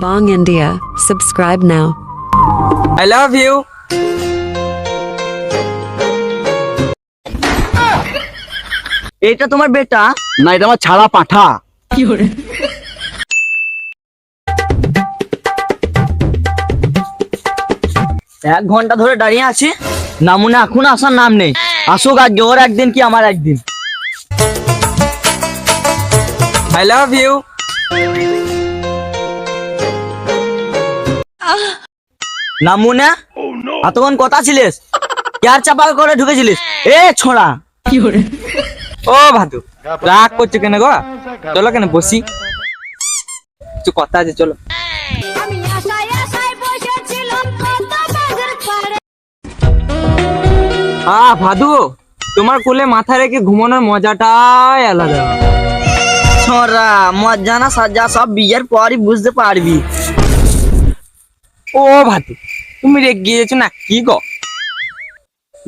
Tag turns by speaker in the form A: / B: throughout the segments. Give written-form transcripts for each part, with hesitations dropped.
A: Bong India. Subscribe now.
B: I love you.
C: এটা তোমার বেটা?
D: না, এটা আমার ছাড়া পাঠা।
C: এক ঘন্টা ধরে দাঁড়িয়ে আছি, নামুনা এখন আসার নাম নেই। আসুক আজকে, ওর একদিন কি আমার একদিন।
B: I love you.
C: নামুনা, এতক্ষণ কথা ছিলিস, কার চাপা করে ঢুকেছিলিস? এ ছোড়া!
B: ও ভাদু, রাগ করছো কেন গো? চলো কেন বসি, কিছু কথা আছে, চলো।
E: আমি আশায় আশায় বসেছিলাম কত বাজার পাড়ে।
B: ভাদু, তোমার কোলে মাথা রেখে ঘুমানোর মজাটাই আলাদা।
C: ছোড়া, মজা না সাজা সব বিয়ের পরই বুঝতে পারবি।
B: ও ভাদু, তুমি রেগে গিয়েছো না কি গো?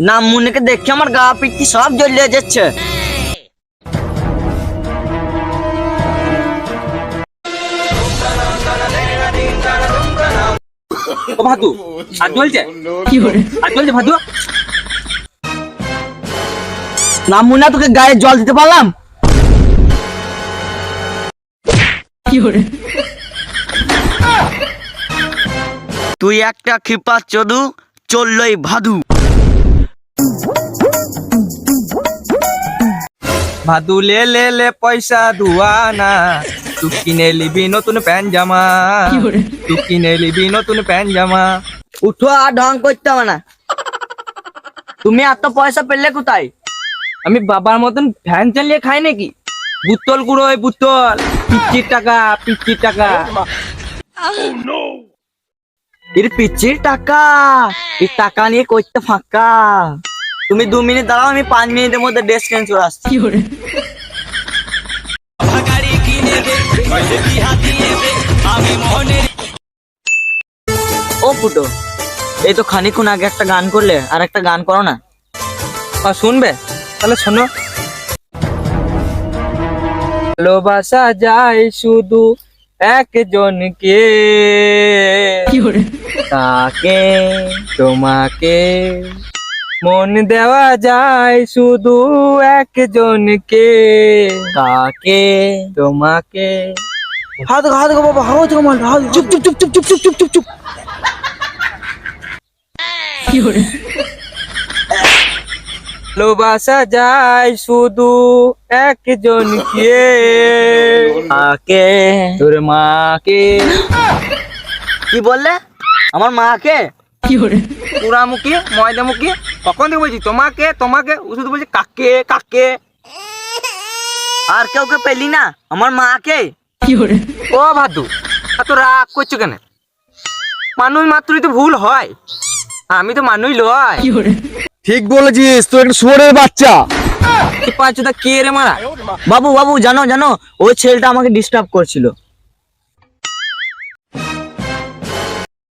C: নামুনাকে দেখে আমার গা পিঠি সব জ্বলিয়ে যাচ্ছে।
B: ও ভাদু, আর জ্বলছে আর জ্বলছে ভাদু।
C: নামুনা, তোকে গায়ে জল দিতে পারলাম? তুই একটা ক্ষিপা চোদু, চললই ভাদু।
B: ভাদু লে লে লে পয়সা দুয়ানা, তুই কিনে লিবি নতুন প্যান্ট জামা, তুই কিনে লিবি নতুন প্যান্ট জামা।
C: উঠো, আর ঢং করতে হবে না। তুমি এত পয়সা পেলে কোথায়?
B: আমি বাবার মতন ফ্যান চালিয়ে খাই নাকি? বুতল গুঁড়ো, ওই বুতল, পিচ্চির টাকা, পিচ্চির টাকা।
C: এর পিচ্ছির টাকা, এই টাকা নিয়ে করতে ফাঁকা। তুমি 2 মিনিট দাঁড়াও, আমি 5 মিনিটের মধ্যে ড্রেস চেঞ্জ করে আসছি। ও ফুটো, এই তো খানিক্ষণ আগে একটা গান করলে, আর একটা গান করো না।
B: শুনবে? তাহলে শোনো। ভালোবাসা যায় শুধু একজনকে, তাকে তোমাকে, মন দেওয়া যায় শুধু একজনকে, তাকে তোমাকে।
C: হাত গো বাবা, হাত গো মাল, চুপ চুপ চুপ চুপ চুপ চুপ চুপ চুপ চুপ।
B: ভালোবাসা যায় শুধু একজনকে,
C: মাকে,
B: তোর মাকে।
C: কি বললে? আমার মাকে?
B: পুরামুখী ময়দামুখী, কখন থেকে বলছি তোমাকে তোমাকে, ও শুধু বলছি কাকে কাকে।
C: আর কেউ পেলি না? আমার মাকে।
B: ও ভাদু, এত রাগ করছো কেন? মানুষ মাত্রই তো ভুল হয়, আমি তো মানুষ লয়।
D: ঠিক বলেছিস, তুই একটা শুয়োরের বাচ্চা।
B: পাঁচটা কে রে মারা?
C: বাবু বাবু, জানো জানো, ওই ছেলেটা আমাকে ডিস্টার্ব করছিল।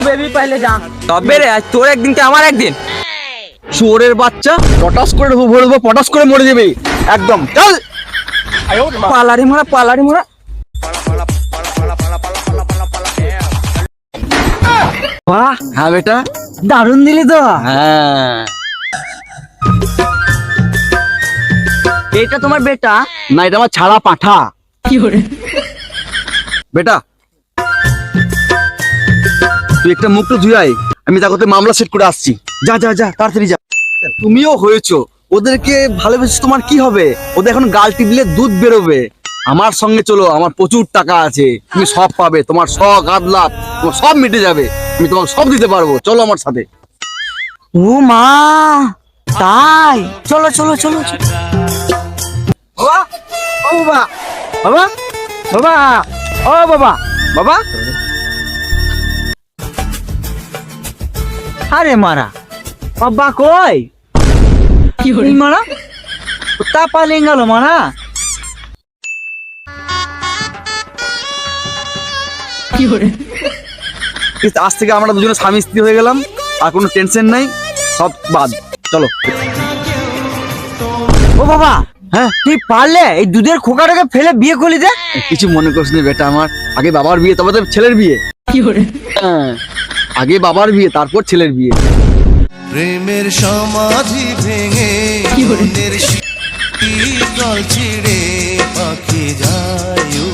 C: বেবি পাইলে যা।
B: তবে রে, আজ তোর একদিন কি আমার একদিন।
D: শুয়োরের বাচ্চা, পটাস করে ভরবো, পটাস করে মরে যাবে একদম। চল।
B: পালারি মারা, পালারি মারা।
C: বাহ,
D: হ্যাঁ বেটা,
C: দারুণ দিলি তো।
D: হ্যাঁ।
C: এটা তোমার বেটা?
D: না, এটা আমার ছাড়া পাঠা। বেটা, তুই একটা মুখটা ধুয়াই, আমি তাকে মামলা সেট করে আসছি। যা যা যা, তাড়াতাড়ি যা। তুমিও হয়েছো, ওদেরকে ভালোবেসে তোমার কি হবে? ওদের এখন গাল টিপলে দুধ বেরোবে। আমার সঙ্গে চলো, আমার প্রচুর টাকা আছে, তুমি সব পাবে, তোমার শখ আহ্লাদ তোমার সব মিটে যাবে, আমি তোমাকে সব দিতে পারবো। চলো আমার সাথে।
C: ও মা, তাই? চলো চলো চলো চলো।
B: বাবা, ও বাবা, বাবা, বাবা, ও বাবা, বাবা।
C: আরে মারা, বাবা কই? এই মারা তা পালিয়ে গেল মারা।
D: আজ থেকে আমরা দুজনে স্বামী স্ত্রী হয়ে গেলাম, আর কোনো টেনশন নাই, সব বাদ। চলো।
C: ও বাবা, হ্যাঁ তুই পারলে এই দুধের খোকাটাকে ফেলে বিয়ে করলি যে?
D: কিছু মনে করিস না বেটা আমার, আগে বাবার বিয়ে, তবে তো ছেলের বিয়ে। হ্যাঁ, আগে বাবার বিয়ে তারপর ছেলের বিয়ে।
F: প্রেমের সমাধি ভেঙে মনের শীতল ছিঁড়ে পাখি যায়